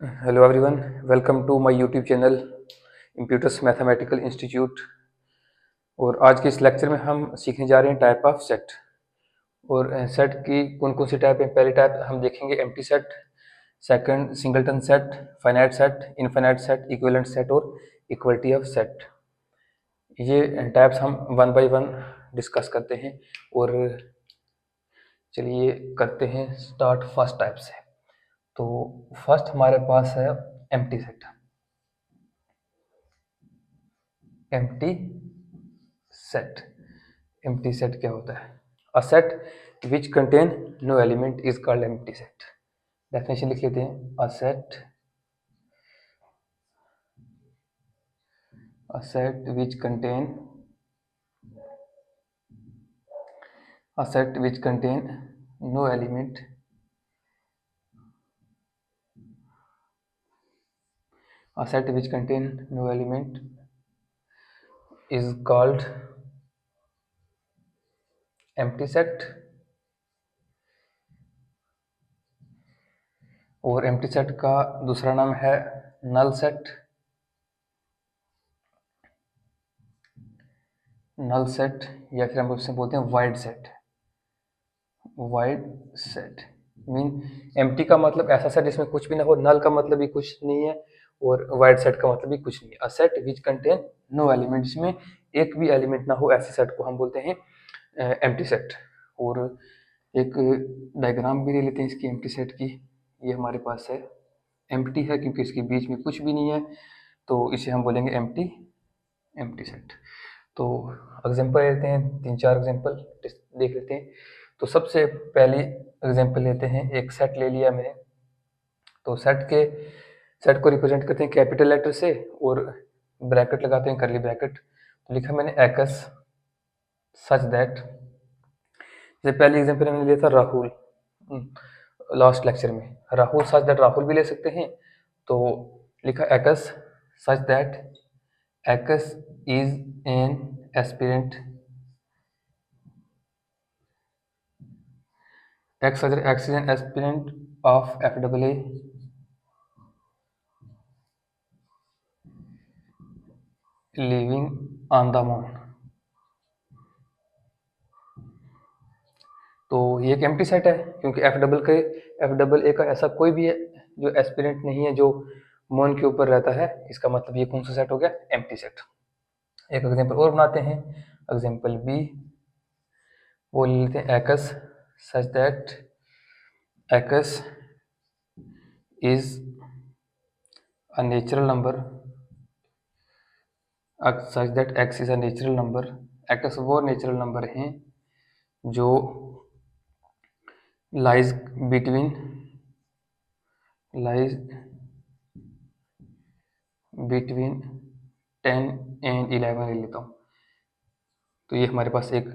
Hello everyone, welcome to my YouTube channel imputers mathematical institute. और आज के इस लेक्चर में हम सीखने जा रहे हैं टाइप ऑफ सेट। और सेट की कौन कौन सी टाइप है। पहली टाइप हम देखेंगे empty set, second singleton set, finite set, infinite set, equivalent set और इक्वलिटी ऑफ सेट। ये टाइप्स हम वन बाय वन डिस्कस करते हैं। और चलिए करते हैं स्टार्ट फर्स्ट टाइप से। तो फर्स्ट हमारे पास है empty set. Empty set. Empty set क्या होता है? A set which contain no element is called empty set. Definition लिख लेते हैं। A set which contain no element is called empty set। और empty set का दूसरा नाम है null set। या फिर हम उससे बोलते हैं void set। मीन empty का मतलब ऐसा सेट जिसमें कुछ भी ना हो, null का मतलब भी कुछ नहीं है और void set का मतलब भी कुछ नहीं है। A set which contain no element, जिसमें एक भी एलिमेंट ना हो, ऐसे सेट को हम बोलते हैं एम्प्टी सेट। और एक डायग्राम भी ले लेते हैं इसकी एम्प्टी सेट की। ये हमारे पास है, एम्प्टी है क्योंकि इसके बीच में कुछ भी नहीं है, तो इसे हम बोलेंगे एम्प्टी सेट। तो एग्जांपल लेते हैं, 3-4 एग्जांपल देख लेते हैं। तो सबसे पहली एग्जांपल लेते हैं, एक सेट ले लिया मैंने। तो सेट को रिप्रेजेंट करते हैं कैपिटल लेटर से और ब्रैकेट लगाते हैं, करली ब्रैकेट। तो लिखा मैंने एक्स सच दैट, जैसे पहली एग्जांपल मैंने लिया था राहुल, लास्ट लेक्चर में। राहुल सच दैट राहुल भी ले सकते हैं। तो लिखा x such that x is an aspirant, x is an aspirant of FAA living on the moon. तो ये एक एम्प्टी सेट है क्योंकि FAA का ऐसा कोई भी है जो एस्पिरेंट नहीं है जो मून के ऊपर रहता है। इसका मतलब ये कौन सा सेट हो गया? Empty set. एक एग्जांपल और बनाते हैं, एग्जांपल बी। वो ले लेते हैं x such that x is a natural number, such that x is a natural number. X वो नेचुरल नंबर हैं जो लाइज बिटवीन 10 and 11 ले लेता हूँ। तो ये हमारे पास एक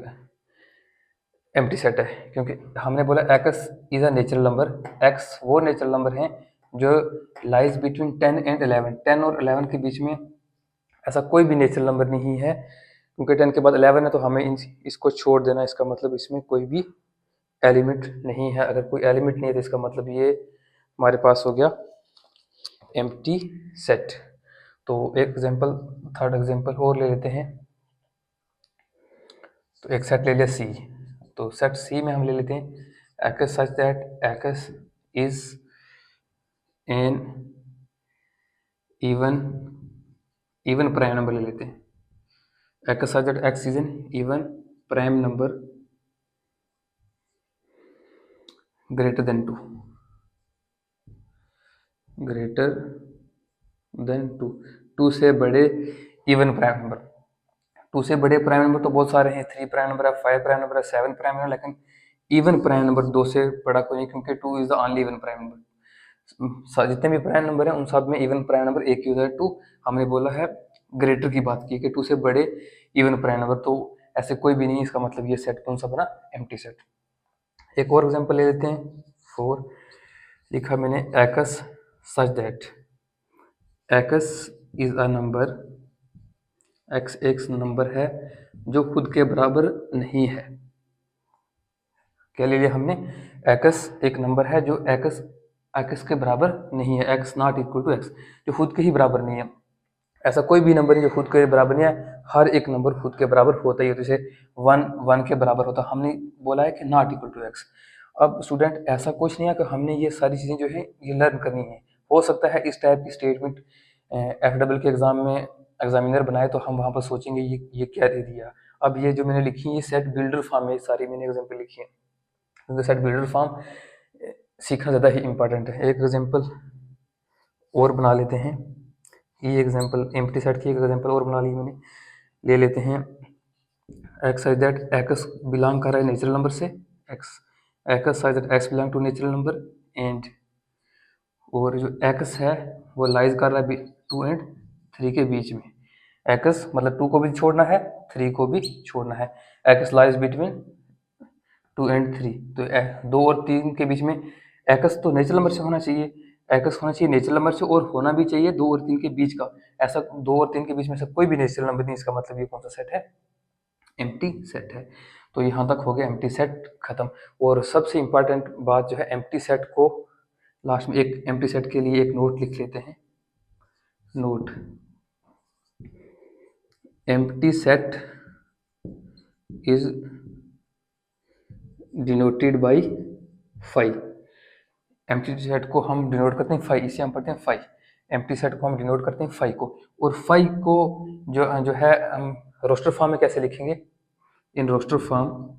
एम्प्टी सेट है क्योंकि हमने बोला x is a natural number. X वो नेचुरल नंबर हैं जो लाइज बिटवीन 10 and 11, 10 और 11 के बीच में ऐसा कोई भी नेचुरल नंबर नहीं है। क्योंकि 10 के बाद 11 है तो हमें इसको छोड़ देना, इसका मतलब इसमें कोई भी एलिमेंट नहीं है। अगर कोई एलिमेंट नहीं है तो इसका मतलब ये हमारे पास हो गया एम्प्टी सेट। तो एक एग्जांपल, थर्ड एग्जांपल और ले लेते हैं। तो एक सेट ले लिया सी। तो सेट सी में हम ले लेते हैं x such that x is an even prime number ले लेते हैं। X such that x is an even prime number greater than 2 2 से बड़े इवन प्राइम नंबर। 2 से बड़े प्राइम नंबर तो बहुत सारे हैं, 3 प्राइम नंबर है, 5 प्राइम नंबर है, 7 प्राइम नंबर, लेकिन इवन प्राइम नंबर 2 से बड़ा कोई नहीं क्योंकि 2 is the only even prime number. जितने भी प्राइम नंबर हैं उन सब में इवन प्राइम नंबर एक ही होता है 2। हमने बोला है ग्रेटर की बात की कि 2 से बड़े इवन प्राइम नंबर, तो ऐसे कोई भी नहीं। इसका मतलब ये सेट कौन सा बना? Empty set. एक और एग्जांपल ले लेते हैं 4। लिखा मैंने x such that x is a number, x एक नंबर है जो खुद के बराबर नहीं है। क्या ले लिया हमने? एक्स एक नंबर है जो एक्स एक्स के बराबर नहीं है, x not equal to x, जो खुद के ही बराबर नहीं है। ऐसा कोई भी नंबर नहीं जो खुद के बराबर नहीं है, हर एक नंबर खुद के बराबर होता ही है। तो जैसे 1 के बराबर होता, हमने बोला है कि नॉट इक्वल टू एक्स। अब स्टूडेंट ऐसा कुछ नहीं है कि हमने ये सारी चीज़ें जो है ये लर्न करनी है। हो सकता है इस टाइप की स्टेटमेंट FEE के एग्जाम में एग्जामिनर बनाए तो हम वहाँ पर सोचेंगे ये क्या दे दिया। अब ये जो मैंने लिखी है ये सेट बिल्डर फॉर्म है, सारी मैंने एग्जाम्पल लिखी है, क्योंकि सेट बिल्डर फॉर्म सीखना ज़्यादा ही इंपॉर्टेंट है। एक एग्जाम्पल और बना लेते हैं, ये एग्जाम्पल एम्प्टी सेट की एक एग्जाम्पल और बना ली मैंने। ले लेते हैं x such that x belong कर रहा है नेचुरल नंबर से, x such that x belong to natural number and, और जो एक्स है वो लाइज कर रहा है 2 और 3 के बीच में। एक्स मतलब 2 को भी छोड़ना है, 3 को भी छोड़ना है। एक्स लाइज बिटवीन 2 और 3, तो 2 और 3 के बीच में एक्स तो नेचुरल नंबर से होना चाहिए, एक्स होना चाहिए नेचुरल नंबर से, और होना भी चाहिए 2 और 3 के बीच का। ऐसा 2 और 3 के बीच में से कोई भी नेचुरल नंबर नहीं, इसका मतलब ये कौन सा सेट है, एम्प्टी सेट है। तो यहाँ तक हो गया एम्प्टी सेट खत्म। और सबसे इंपॉर्टेंट बात जो है एम्प्टी सेट को लास्ट में एक एम्प्टी सेट के लिए एक नोट लिख लेते हैं। Note, empty set is denoted by five. Empty set को हम डिनोट करते हैं फाइव, इसे हम पढ़ते हैं फाइव। एम्प्टी सेट को हम डिनोट करते हैं फाइव को, और फाइव को जो है हम रोस्टर फॉर्म में कैसे लिखेंगे, in roster form,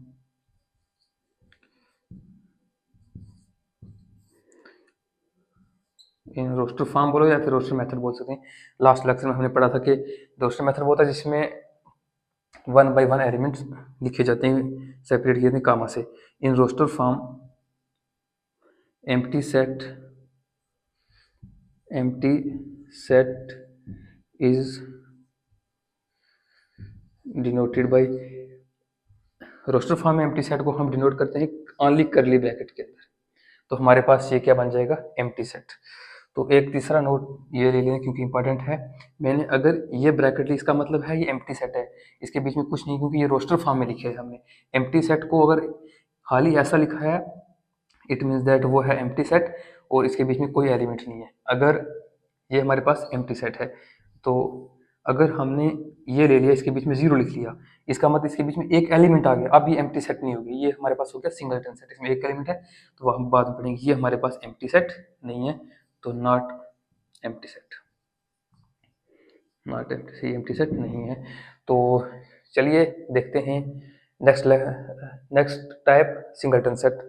in roster form बोलो या फिर रोस्टर मेथड बोल सकते हैं। लास्ट लेक्चर में हमने पढ़ा था कि रोस्टर मेथड वो होता है जिसमें 1 by 1 एलिमेंट्स लिखे जाते हैं, सेपरेट किए जाते हैं कामा से। In roster form empty set is denoted by, roster form में एम्प्टी सेट को हम डिनोट करते हैं ओनली करली ब्रैकेट के अंदर। तो हमारे पास ये क्या बन जाएगा, एम्प्टी सेट। तो एक तीसरा नोट ये ले लें क्योंकि इंपॉर्टेंट है। मैंने अगर ये ब्रैकेट ली, इसका मतलब है ये एम्प्टी सेट है, इसके बीच में कुछ नहीं, क्योंकि ये रोस्टर फॉर्म में लिखे है हमने। एम्प्टी सेट को अगर खाली ऐसा लिखा है, इट मीन्स दैट वो है एम्प्टी सेट और इसके बीच में कोई एलिमेंट नहीं है। अगर ये हमारे पास एम्प्टी सेट है, तो अगर हमने ये ले लिया, इसके बीच में 0 लिख लिया, इसका मतलब इसके बीच में एक एलिमेंट आ गया, अब ये एम्प्टी सेट नहीं होगी, ये हमारे पास हो गया सिंगलटन सेट, इसमें एक एलिमेंट है। तो वह हम बाद में पढ़ेंगे, ये हमारे पास एम्प्टी सेट नहीं है, तो not empty set, not empty set नहीं है। तो चलिए देखते हैं नेक्स्ट टाइप, सिंगलटन सेट।